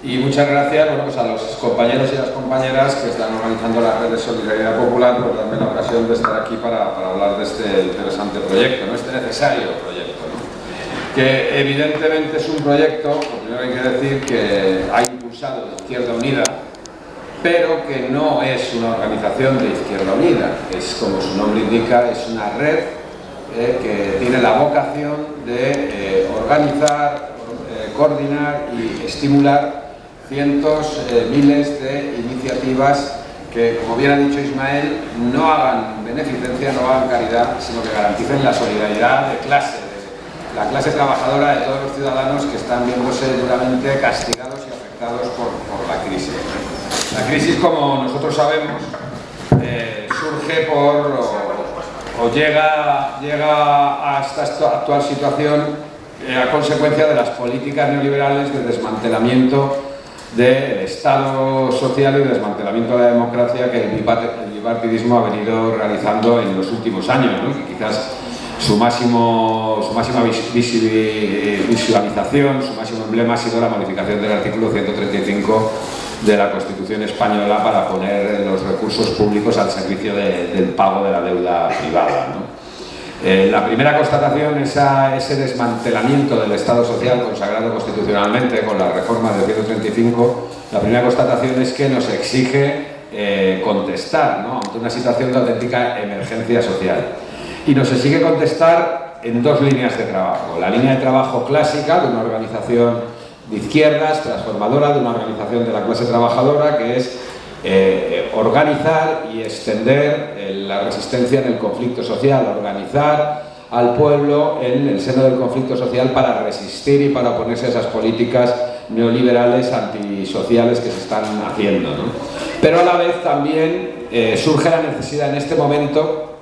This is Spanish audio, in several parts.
Y muchas gracias, bueno, pues a los compañeros y las compañeras que están organizando la red de Solidaridad Popular por darme la ocasión de estar aquí para hablar de este interesante proyecto, ¿no? Este necesario proyecto, ¿no? Que evidentemente es un proyecto, lo primero hay que decir, que ha impulsado Izquierda Unida, pero que no es una organización de Izquierda Unida, es, como su nombre indica, es una red que tiene la vocación de organizar, coordinar y estimular cientos, miles de iniciativas que, como bien ha dicho Ismael, no hagan beneficencia, no hagan caridad, sino que garanticen la solidaridad de clase, de la clase trabajadora, de todos los ciudadanos que están viéndose duramente castigados y afectados por la crisis. La crisis, como nosotros sabemos, surge o llega a esta actual situación a consecuencia de las políticas neoliberales de desmantelamiento del Estado social y desmantelamiento de la democracia que el bipartidismo ha venido realizando en los últimos años, ¿no? Que quizás su máxima visualización, su máximo emblema ha sido la modificación del artículo 135 de la Constitución española para poner los recursos públicos al servicio del pago de la deuda privada, ¿no? La primera constatación es ese desmantelamiento del Estado social consagrado constitucionalmente con la reforma del 135. La primera constatación es que nos exige contestar, ¿no?, ante una situación de auténtica emergencia social. Y nos exige contestar en dos líneas de trabajo. La línea de trabajo clásica de una organización de izquierdas, transformadora, de una organización de la clase trabajadora, que es organizar y extender la resistencia en el conflicto social, organizar al pueblo en el seno del conflicto social para resistir y para oponerse a esas políticas neoliberales antisociales que se están haciendo, ¿no? Pero a la vez también surge la necesidad en este momento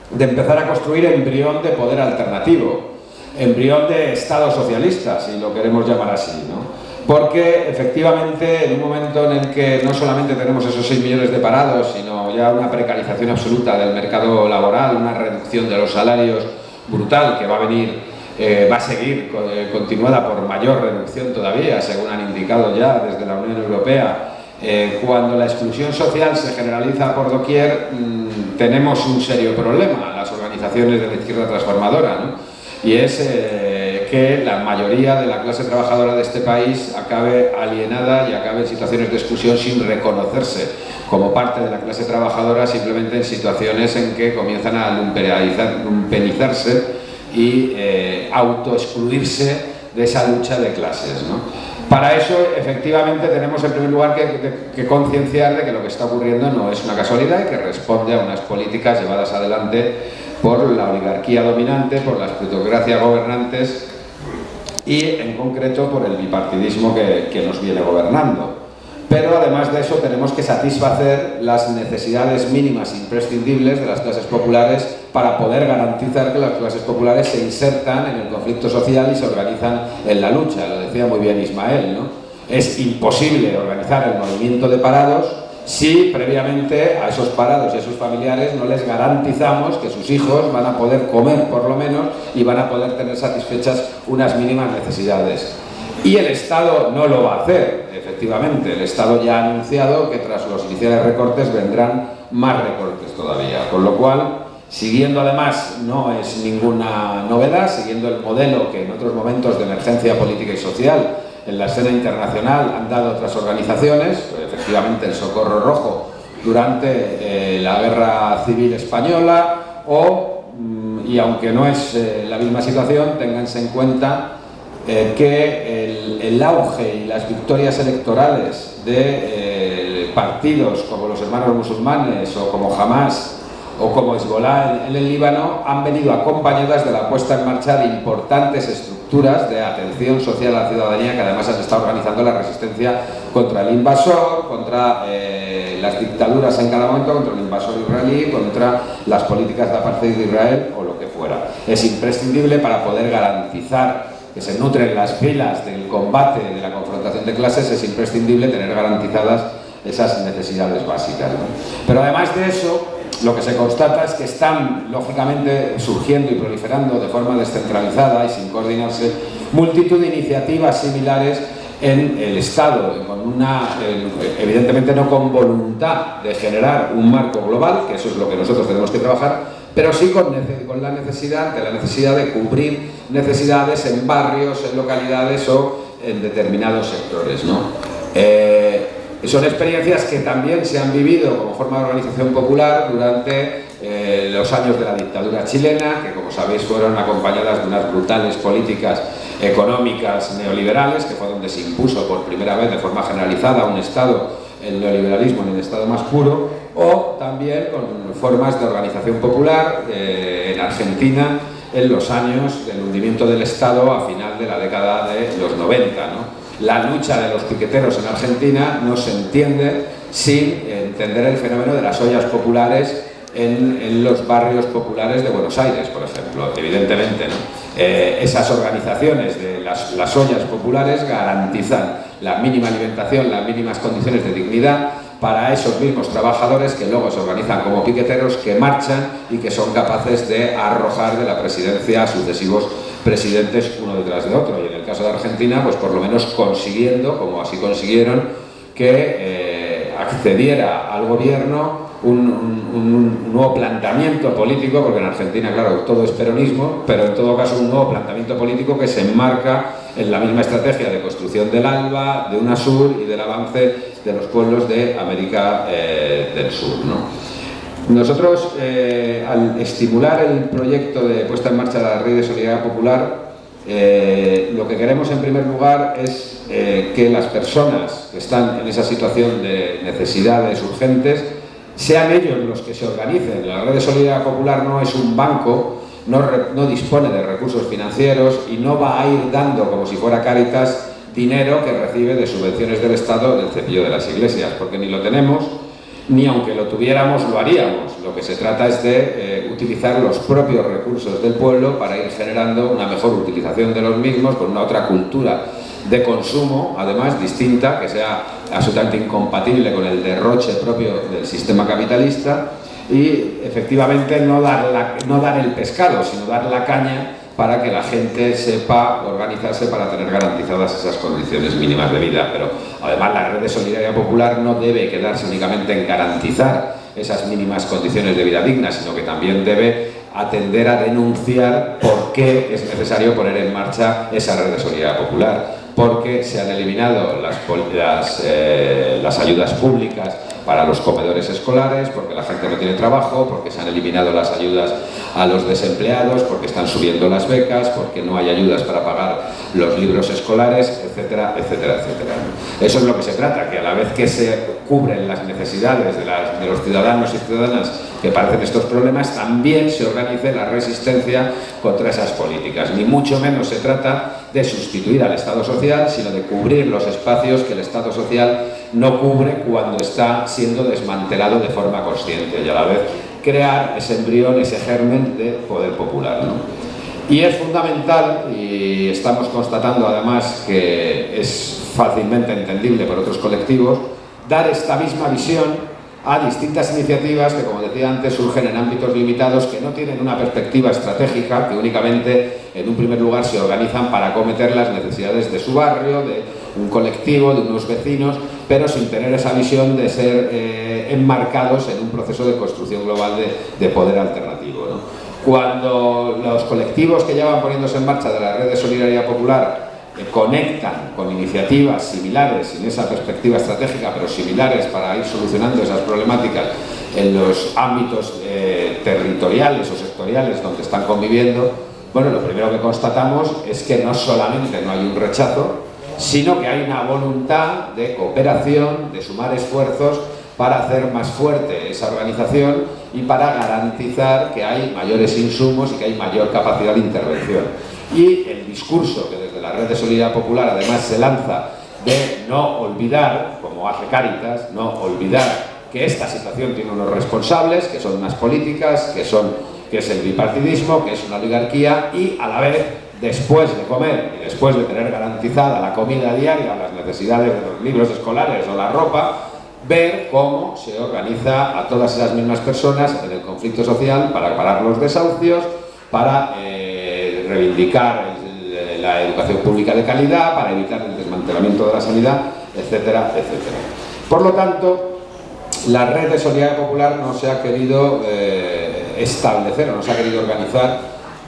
de empezar a construir embrión de poder alternativo, embrión de Estado socialista, si lo queremos llamar así, ¿no? Porque efectivamente en un momento en el que no solamente tenemos esos 6 millones de parados, sino ya una precarización absoluta del mercado laboral, una reducción de los salarios brutal que va a venir, va a seguir continuada por mayor reducción todavía, según han indicado ya desde la Unión Europea, cuando la exclusión social se generaliza por doquier, tenemos un serio problema, las organizaciones de la izquierda transformadora, ¿no? Y es que la mayoría de la clase trabajadora de este país acabe alienada y acabe en situaciones de exclusión sin reconocerse como parte de la clase trabajadora, simplemente en situaciones en que comienzan a lumpenizarse y autoexcluirse de esa lucha de clases, ¿no? Para eso, efectivamente, tenemos en primer lugar que concienciar de que lo que está ocurriendo no es una casualidad y que responde a unas políticas llevadas adelante por la oligarquía dominante, por las plutocracias gobernantes y, en concreto, por el bipartidismo que nos viene gobernando. Pero, además de eso, tenemos que satisfacer las necesidades mínimas imprescindibles de las clases populares para poder garantizar que las clases populares se insertan en el conflicto social y se organizan en la lucha. Lo decía muy bien Ismael, ¿no? Es imposible organizar el movimiento de parados si previamente a esos parados y a sus familiares no les garantizamos que sus hijos van a poder comer por lo menos y van a poder tener satisfechas unas mínimas necesidades. Y el Estado no lo va a hacer, efectivamente. El Estado ya ha anunciado que tras los iniciales recortes vendrán más recortes todavía, con lo cual, siguiendo además, no es ninguna novedad, siguiendo el modelo que en otros momentos de emergencia política y social en la escena internacional han dado otras organizaciones, efectivamente el Socorro Rojo durante la Guerra Civil Española, y aunque no es la misma situación, ténganse en cuenta que el auge y las victorias electorales de partidos como los Hermanos Musulmanes o como Hamas o como Hezbollah en el Líbano han venido acompañadas de la puesta en marcha de importantes estructuras de atención social a la ciudadanía que además han estado organizando la resistencia contra el invasor, contra las dictaduras en cada momento, contra el invasor israelí, contra las políticas de apartheid de Israel o lo que fuera. Es imprescindible para poder garantizar que se nutren las filas del combate, de la confrontación de clases, es imprescindible tener garantizadas esas necesidades básicas, ¿no? Pero además de eso, lo que se constata es que están, lógicamente, surgiendo y proliferando de forma descentralizada y sin coordinarse multitud de iniciativas similares en el Estado, evidentemente no con voluntad de generar un marco global, que eso es lo que nosotros tenemos que trabajar, pero sí con la necesidad de cubrir necesidades en barrios, en localidades o en determinados sectores, ¿no? Son experiencias que también se han vivido como forma de organización popular durante los años de la dictadura chilena, que como sabéis fueron acompañadas de unas brutales políticas económicas neoliberales, que fue donde se impuso por primera vez de forma generalizada un Estado, el neoliberalismo en el estado más puro, o también con formas de organización popular en Argentina en los años del hundimiento del Estado a final de la década de los 90, ¿no? La lucha de los piqueteros en Argentina no se entiende sin entender el fenómeno de las ollas populares en los barrios populares de Buenos Aires, por ejemplo, evidentemente, ¿no? Esas organizaciones de las ollas populares garantizan la mínima alimentación, las mínimas condiciones de dignidad para esos mismos trabajadores que luego se organizan como piqueteros, que marchan y que son capaces de arrojar de la presidencia a sucesivos presidentes uno detrás de otro. Y en el caso de Argentina, pues por lo menos consiguiendo, como así consiguieron, que accediera al gobierno un nuevo planteamiento político, porque en Argentina, claro, todo es peronismo, pero en todo caso un nuevo planteamiento político que se enmarca en la misma estrategia de construcción del ALBA, de UNASUR y del avance de los pueblos de América del Sur, ¿no? Nosotros, al estimular el proyecto de puesta en marcha de la Red de Solidaridad Popular, lo que queremos en primer lugar es que las personas que están en esa situación de necesidades urgentes sean ellos los que se organicen. La Red de Solidaridad Popular no es un banco, no dispone de recursos financieros y no va a ir dando, como si fuera Cáritas, dinero que recibe de subvenciones del Estado del cepillo de las iglesias, porque ni lo tenemos, ni aunque lo tuviéramos lo haríamos. Lo que se trata es de utilizar los propios recursos del pueblo para ir generando una mejor utilización de los mismos, con una otra cultura de consumo, además distinta, que sea absolutamente incompatible con el derroche propio del sistema capitalista, y efectivamente no dar el pescado, sino dar la caña para que la gente sepa organizarse para tener garantizadas esas condiciones mínimas de vida. Pero además la Red de Solidaridad Popular no debe quedarse únicamente en garantizar esas mínimas condiciones de vida dignas, sino que también debe atender a denunciar por qué es necesario poner en marcha esa Red de Solidaridad Popular, porque se han eliminado las ayudas públicas para los comedores escolares, porque la gente no tiene trabajo, porque se han eliminado las ayudas a los desempleados, porque están subiendo las becas, porque no hay ayudas para pagar los libros escolares, etcétera, etcétera, etcétera. Eso es lo que se trata, que a la vez que se cubren las necesidades de los ciudadanos y ciudadanas que padecen estos problemas, también se organice la resistencia contra esas políticas. Ni mucho menos se trata de sustituir al Estado social, sino de cubrir los espacios que el Estado social no cubre cuando está siendo desmantelado de forma consciente, y a la vez crear ese embrión, ese germen de poder popular, ¿no? Y es fundamental, y estamos constatando además que es fácilmente entendible por otros colectivos, dar esta misma visión a distintas iniciativas que, como decía antes, surgen en ámbitos limitados, que no tienen una perspectiva estratégica, que únicamente en un primer lugar se organizan para acometer las necesidades de su barrio, de un colectivo, de unos vecinos, pero sin tener esa visión de ser enmarcados en un proceso de construcción global de poder alternativo, ¿no? Cuando los colectivos que ya van poniéndose en marcha de la Red de Solidaridad Popular conectan con iniciativas similares, sin esa perspectiva estratégica, pero similares para ir solucionando esas problemáticas en los ámbitos territoriales o sectoriales donde están conviviendo, bueno, lo primero que constatamos es que no solamente no hay un rechazo, sino que hay una voluntad de cooperación, de sumar esfuerzos para hacer más fuerte esa organización y para garantizar que hay mayores insumos y que hay mayor capacidad de intervención. Y el discurso que desde la Red de Solidaridad Popular además se lanza de no olvidar, como hace Cáritas, no olvidar que esta situación tiene unos responsables, que son unas políticas, que es el bipartidismo, que es una oligarquía, y a la vez, después de comer y después de tener garantizada la comida diaria, las necesidades de los libros escolares o la ropa, ver cómo se organiza a todas esas mismas personas en el conflicto social para parar los desahucios, para reivindicar la educación pública de calidad, para evitar el desmantelamiento desmantelamiento de la sanidad, etcétera, etcétera. Por lo tanto, la red de solidaridad popular no se ha querido establecer o no se ha querido organizar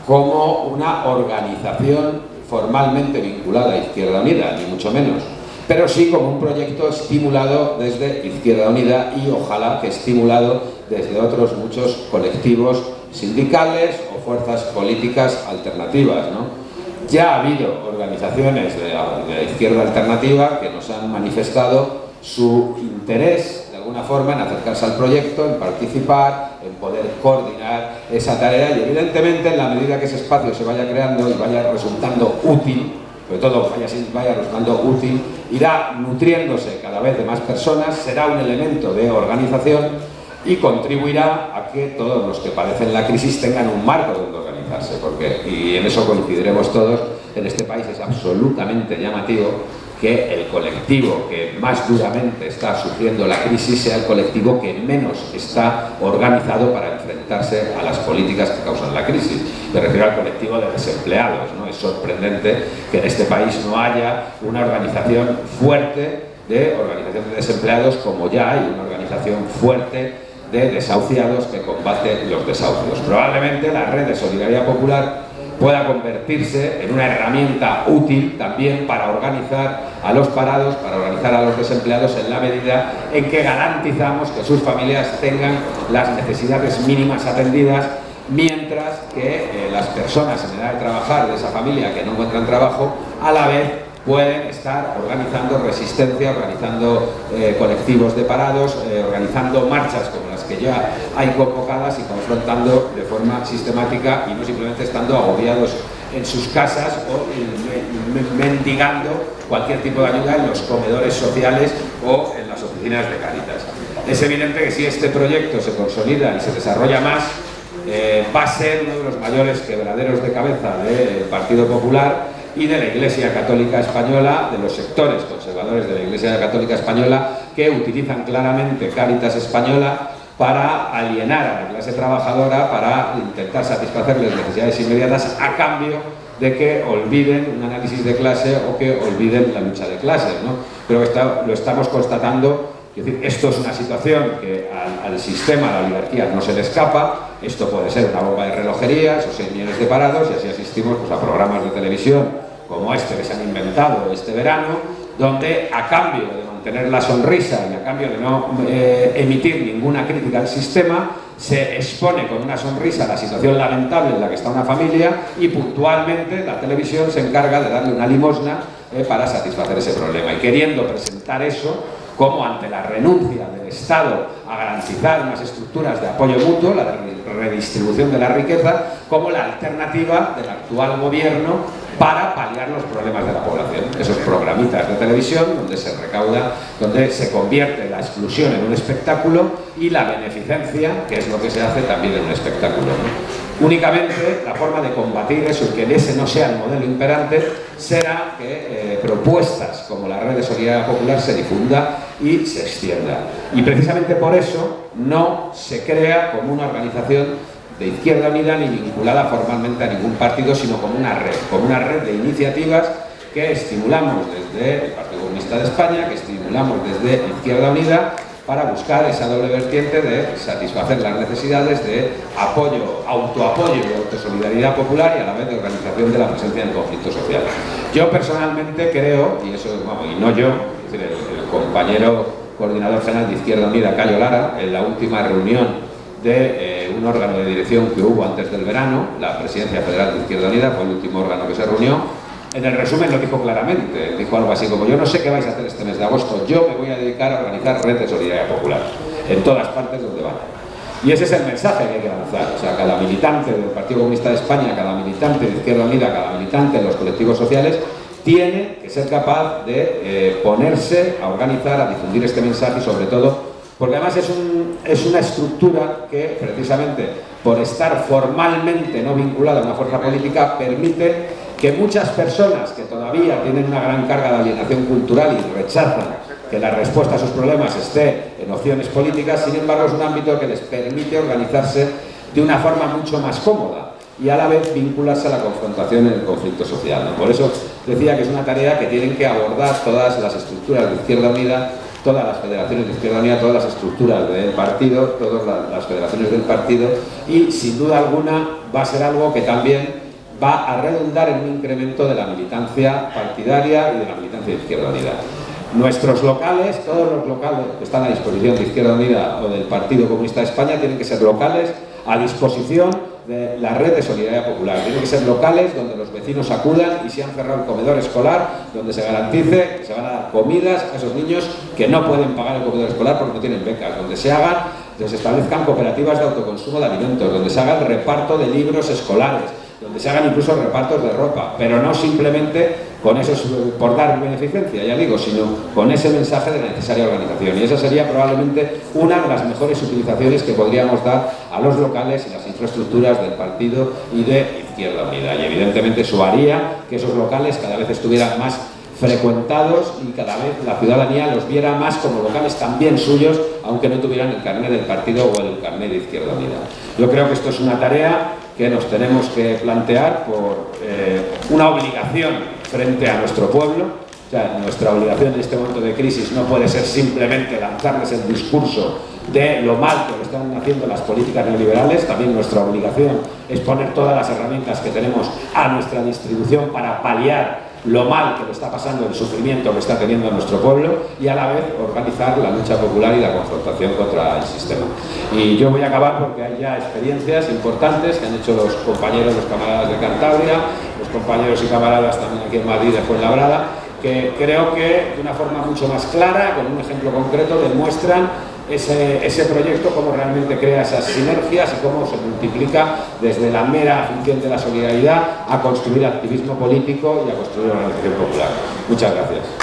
como una organización formalmente vinculada a Izquierda Unida, ni mucho menos, pero sí como un proyecto estimulado desde Izquierda Unida y ojalá que estimulado desde otros muchos colectivos sindicales o fuerzas políticas alternativas, ¿no? Ya ha habido organizaciones de izquierda alternativa que nos han manifestado su interés de alguna forma en acercarse al proyecto, en participar, en poder coordinar esa tarea y evidentemente en la medida que ese espacio se vaya creando y vaya resultando útil, sobre todo vaya resultando útil, irá nutriéndose cada vez de más personas, será un elemento de organización y contribuirá a que todos los que padecen la crisis tengan un marco donde organizarse, porque, y en eso coincidiremos todos, en este país es absolutamente llamativo que el colectivo que más duramente está sufriendo la crisis sea el colectivo que menos está organizado para enfrentarse a las políticas que causan la crisis. Me refiero al colectivo de desempleados, ¿no? Es sorprendente que en este país no haya una organización fuerte de organización de desempleados como ya hay una organización fuerte de desahuciados que combate los desahucios. Probablemente la red de solidaridad popular pueda convertirse en una herramienta útil también para organizar a los parados, para organizar a los desempleados en la medida en que garantizamos que sus familias tengan las necesidades mínimas atendidas, mientras que las personas en edad de trabajar de esa familia que no encuentran trabajo, a la vez pueden estar organizando resistencia, organizando colectivos de parados, organizando marchas como las que ya hay convocadas y confrontando de forma sistemática y no simplemente estando agobiados en sus casas o mendigando cualquier tipo de ayuda en los comedores sociales o en las oficinas de Cáritas. Es evidente que si este proyecto se consolida y se desarrolla más, va a ser uno de los mayores quebraderos de cabeza del Partido Popular y de la Iglesia Católica Española, de los sectores conservadores de la Iglesia Católica Española, que utilizan claramente Cáritas Española para alienar a la clase trabajadora, para intentar satisfacerles necesidades inmediatas a cambio de que olviden un análisis de clase o que olviden la lucha de clases, ¿no? Pero lo estamos constatando. Es decir, esto es una situación que al sistema, a la oligarquía, no se le escapa. Esto puede ser una bomba de relojería, esos 6 millones de parados, y así asistimos pues, a programas de televisión como este que se han inventado este verano, donde a cambio de mantener la sonrisa y a cambio de no emitir ninguna crítica al sistema, se expone con una sonrisa la situación lamentable en la que está una familia y puntualmente la televisión se encarga de darle una limosna para satisfacer ese problema. Y queriendo presentar eso como ante la renuncia del Estado a garantizar unas estructuras de apoyo mutuo, la redistribución de la riqueza, como la alternativa del actual gobierno para paliar los problemas de la población. Esos programitas de televisión donde se recauda, donde se convierte la exclusión en un espectáculo y la beneficencia, que es lo que se hace, también en un espectáculo, ¿no? Únicamente la forma de combatir eso y que ese no sea el modelo imperante será que propuestas como la red de solidaridad popular se difunda y se extienda. Y precisamente por eso no se crea como una organización de Izquierda Unida ni vinculada formalmente a ningún partido, sino como una red de iniciativas que estimulamos desde el Partido Comunista de España, que estimulamos desde Izquierda Unida, para buscar esa doble vertiente de satisfacer las necesidades de apoyo, autoapoyo y autosolidaridad popular y a la vez de organización de la presencia en el conflicto social. Yo personalmente creo, y eso vamos, y no yo, es decir, el compañero coordinador general de Izquierda Unida, Cayo Lara, en la última reunión de un órgano de dirección que hubo antes del verano, la Presidencia Federal de Izquierda Unida, fue el último órgano que se reunió. En el resumen lo dijo claramente, dijo algo así como: yo no sé qué vais a hacer este mes de agosto, yo me voy a dedicar a organizar redes de solidaridad popular en todas partes donde van. Y ese es el mensaje que hay que lanzar. O sea, cada militante del Partido Comunista de España, cada militante de Izquierda Unida, cada militante de los colectivos sociales tiene que ser capaz de ponerse a organizar, a difundir este mensaje y sobre todo porque además es una estructura que precisamente por estar formalmente no vinculada a una fuerza política permite que muchas personas que todavía tienen una gran carga de alienación cultural y rechazan que la respuesta a sus problemas esté en opciones políticas, sin embargo es un ámbito que les permite organizarse de una forma mucho más cómoda. y a la vez vincularse a la confrontación en el conflicto social, ¿no? Por eso decía que es una tarea que tienen que abordar todas las estructuras de Izquierda Unida, todas las federaciones de Izquierda Unida, todas las estructuras del partido, todas las federaciones del partido, y sin duda alguna va a ser algo que también va a redundar en un incremento de la militancia partidaria y de la militancia de Izquierda Unida. Nuestros locales, todos los locales que están a disposición de Izquierda Unida o del Partido Comunista de España, tienen que ser locales a disposición de la red de solidaridad popular. Tienen que ser locales donde los vecinos acudan y se han cerrado el comedor escolar, donde se garantice que se van a dar comidas a esos niños que no pueden pagar el comedor escolar porque no tienen becas, donde se establezcan cooperativas de autoconsumo de alimentos, donde se haga el reparto de libros escolares, donde se hagan incluso repartos de ropa, pero no simplemente con eso por dar beneficencia, ya digo, sino con ese mensaje de la necesaria organización. Y esa sería probablemente una de las mejores utilizaciones que podríamos dar a los locales y las infraestructuras del partido y de Izquierda Unida. Y evidentemente eso haría que esos locales cada vez estuvieran más frecuentados y cada vez la ciudadanía los viera más como locales también suyos, aunque no tuvieran el carné del partido o el carné de Izquierda Unida. Yo creo que esto es una tarea que nos tenemos que plantear por una obligación frente a nuestro pueblo. O sea, nuestra obligación en este momento de crisis no puede ser simplemente lanzarles el discurso de lo mal que lo están haciendo las políticas neoliberales. También nuestra obligación es poner todas las herramientas que tenemos a nuestra distribución para paliar lo mal que le está pasando, el sufrimiento que está teniendo nuestro pueblo, y a la vez organizar la lucha popular y la confrontación contra el sistema. Y yo voy a acabar porque hay ya experiencias importantes que han hecho los compañeros, los camaradas de Cantabria, los compañeros y camaradas también aquí en Madrid de Fuenlabrada, que creo que de una forma mucho más clara, con un ejemplo concreto, demuestran ese proyecto, cómo realmente crea esas sinergias y cómo se multiplica desde la mera función de la solidaridad a construir activismo político y a construir una organización popular. Muchas gracias.